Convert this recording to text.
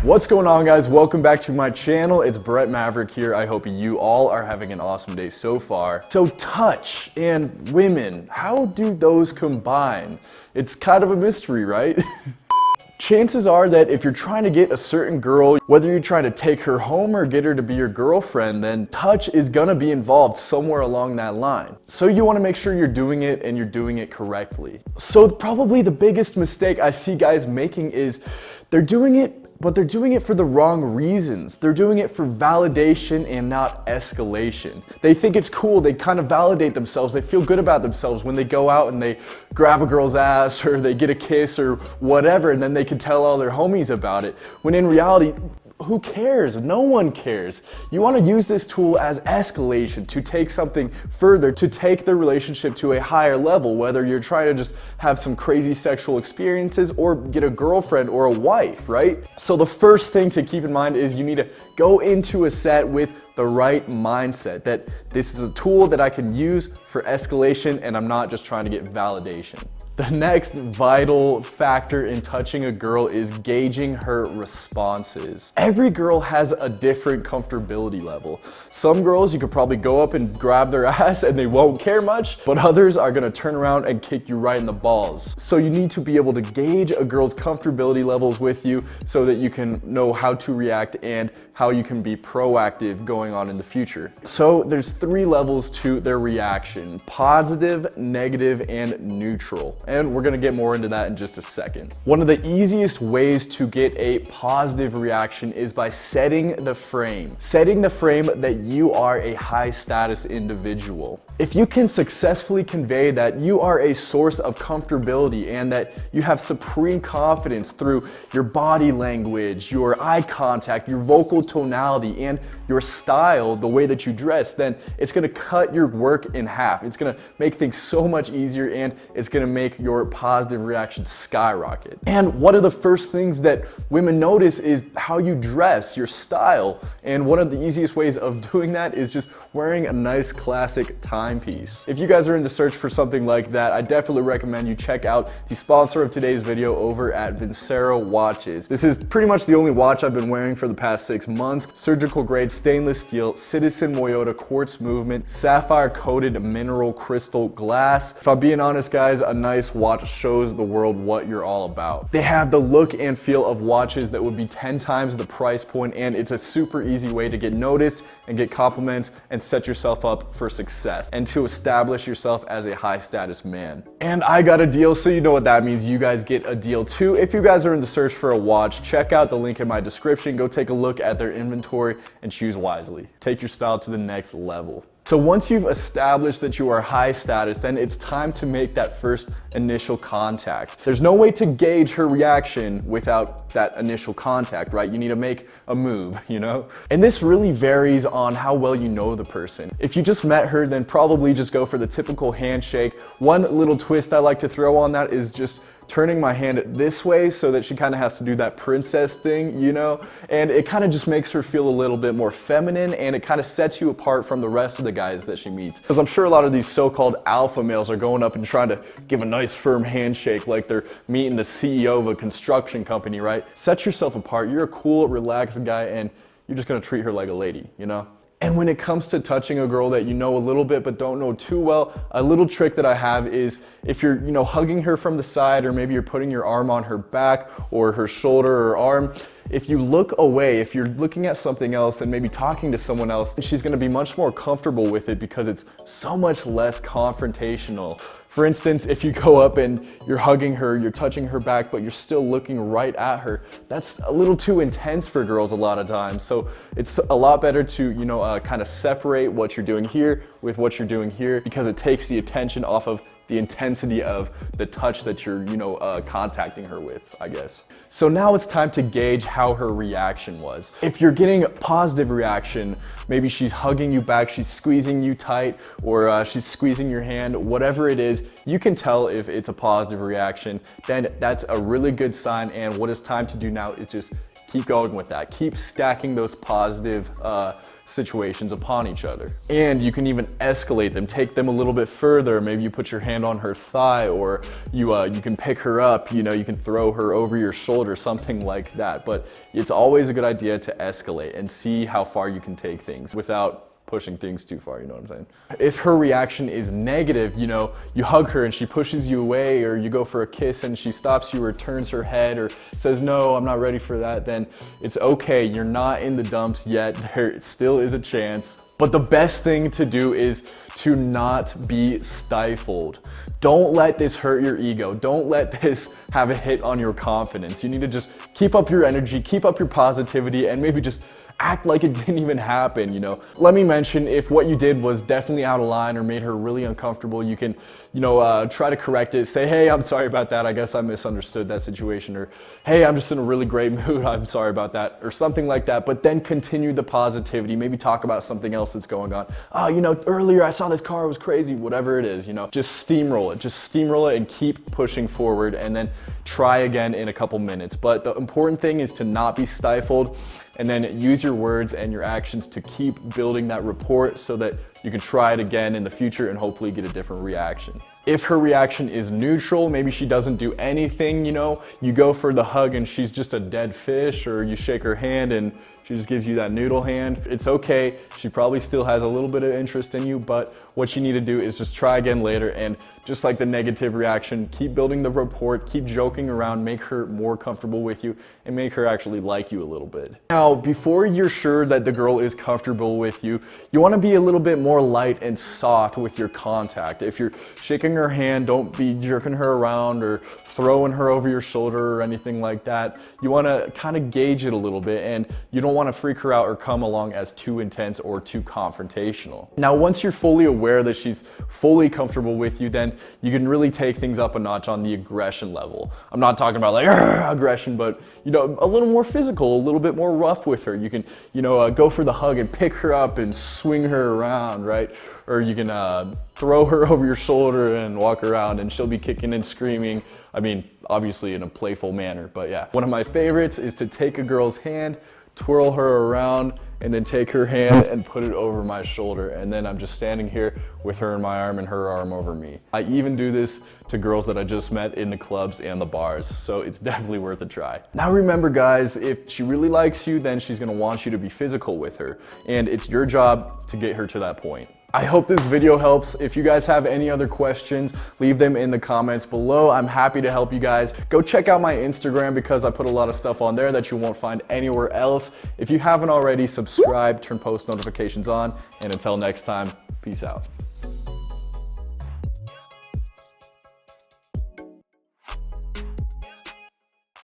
What's going on, guys? Welcome back to my channel. It's Brett Maverick here. I hope you all are having an awesome day so far. So touch and women, how do those combine? It's kind of a mystery, right? Chances are that if you're trying to get a certain girl, whether you're trying to take her home or get her to be your girlfriend, then touch is gonna be involved somewhere along that line. So you wanna make sure you're doing it and you're doing it correctly. So probably the biggest mistake I see guys making is they're doing it, but they're doing it for the wrong reasons. They're doing it for validation and not escalation. They think it's cool, they kind of validate themselves, they feel good about themselves when they go out and they grab a girl's ass or they get a kiss or whatever, and then they can tell all their homies about it. When in reality, who cares? No one cares. You want to use this tool as escalation to take something further, to take the relationship to a higher level, whether you're trying to just have some crazy sexual experiences or get a girlfriend or a wife, right? So the first thing to keep in mind is you need to go into a set with the right mindset, that this is a tool that I can use for escalation and I'm not just trying to get validation. The next vital factor in touching a girl is gauging her responses. Every girl has a different comfortability level. Some girls, you could probably go up and grab their ass and they won't care much, but others are gonna turn around and kick you right in the balls. So you need to be able to gauge a girl's comfortability levels with you so that you can know how to react and how you can be proactive going on in the future. So there's 3 levels to their reaction: positive, negative, and neutral. And we're gonna get more into that in just a second. One of the easiest ways to get a positive reaction is by setting the frame. Setting the frame that you are a high status individual. If you can successfully convey that you are a source of comfortability and that you have supreme confidence through your body language, your eye contact, your vocal tonality, and your style, the way that you dress, then it's gonna cut your work in half. It's gonna make things so much easier and it's gonna make your positive reaction skyrocket. And one of the first things that women notice is how you dress, your style. And one of the easiest ways of doing that is just wearing a nice classic timepiece. If you guys are in the search for something like that, I definitely recommend you check out the sponsor of today's video over at Vincero Watches. This is pretty much the only watch I've been wearing for the past 6 months. Surgical grade stainless steel, Citizen Moyota quartz movement, sapphire coated mineral crystal glass. If I'm being honest, guys, a nice watch shows the world what you're all about. They have the look and feel of watches that would be 10 times the price point, and it's a super easy way to get noticed and get compliments and set yourself up for success and to establish yourself as a high status man. And I got a deal, so you know what that means. You guys get a deal too. If you guys are in the search for a watch, check out the link in my description. Go take a look at their inventory and choose wisely. Take your style to the next level. So once you've established that you are high status, then it's time to make that first initial contact. There's no way to gauge her reaction without that initial contact, right? You need to make a move, you know? And this really varies on how well you know the person. If you just met her, then probably just go for the typical handshake. One little twist I like to throw on that is just turning my hand this way so that she kind of has to do that princess thing, you know? And it kind of just makes her feel a little bit more feminine, and it kind of sets you apart from the rest of the guys that she meets. Because I'm sure a lot of these so-called alpha males are going up and trying to give a nice firm handshake like they're meeting the CEO of a construction company, right? Set yourself apart. You're a cool, relaxed guy, and you're just gonna treat her like a lady, you know? And when it comes to touching a girl that you know a little bit but don't know too well, a little trick that I have is if you're, hugging her from the side, or maybe you're putting your arm on her back or her shoulder or arm, if you look away, if you're looking at something else and maybe talking to someone else, she's gonna be much more comfortable with it because it's so much less confrontational. For instance, if you go up and you're hugging her, you're touching her back, but you're still looking right at her, that's a little too intense for girls a lot of times. So it's a lot better to, kind of separate what you're doing here with what you're doing here, because it takes the attention off of the intensity of the touch that you're, contacting her with, I guess. So now it's time to gauge how her reaction was. If you're getting a positive reaction, maybe she's hugging you back, she's squeezing you tight, or she's squeezing your hand, whatever it is, you can tell if it's a positive reaction. Then that's a really good sign, and what it's time to do now is just keep going with that. Keep stacking those positive situations upon each other. And you can even escalate them, take them a little bit further. Maybe you put your hand on her thigh, or you can pick her up, you can throw her over your shoulder, something like that. But it's always a good idea to escalate and see how far you can take things without pushing things too far, you know what I'm saying? If her reaction is negative, you hug her and she pushes you away, or you go for a kiss and she stops you or turns her head or says, no, I'm not ready for that, then it's okay. You're not in the dumps yet. There still is a chance. But the best thing to do is to not be stifled. Don't let this hurt your ego. Don't let this have a hit on your confidence. You need to just keep up your energy, keep up your positivity, and maybe just act like it didn't even happen, Let me mention, if what you did was definitely out of line or made her really uncomfortable, you can, try to correct it. Say, hey, I'm sorry about that. I guess I misunderstood that situation. Or, hey, I'm just in a really great mood. I'm sorry about that. Or something like that. But then continue the positivity. Maybe talk about something else that's going on. Oh, earlier I saw this car, it was crazy. Whatever it is, just steamroll it. Just steamroll it and keep pushing forward, and then try again in a couple minutes. But the important thing is to not be stifled, and then use your words and your actions to keep building that rapport so that you can try it again in the future and hopefully get a different reaction. If her reaction is neutral, maybe she doesn't do anything, you go for the hug and she's just a dead fish, or you shake her hand and she just gives you that noodle hand. It's okay. She probably still has a little bit of interest in you, but what you need to do is just try again later, and just like the negative reaction, keep building the rapport, keep joking around, make her more comfortable with you, and make her actually like you a little bit. Now, before you're sure that the girl is comfortable with you, you want to be a little bit more light and soft with your contact. If you're shaking her hand, don't be jerking her around or throwing her over your shoulder or anything like that. You want to kind of gauge it a little bit, and you don't want to freak her out or come along as too intense or too confrontational. Now, once you're fully aware that she's fully comfortable with you, then you can really take things up a notch on the aggression level. I'm not talking about like aggression, but a little more physical, a little bit more rough with her. You can, go for the hug and pick her up and swing her around, right? Or you can throw her over your shoulder and walk around, and she'll be kicking and screaming. I mean, obviously in a playful manner, but yeah. One of my favorites is to take a girl's hand, twirl her around, and then take her hand and put it over my shoulder. And then I'm just standing here with her in my arm and her arm over me. I even do this to girls that I just met in the clubs and the bars, so it's definitely worth a try. Now remember guys, if she really likes you, then she's gonna want you to be physical with her, and it's your job to get her to that point. I hope this video helps. If you guys have any other questions, leave them in the comments below. I'm happy to help you guys. Go check out my Instagram because I put a lot of stuff on there that you won't find anywhere else. If you haven't already, subscribe, turn post notifications on, and until next time, peace out.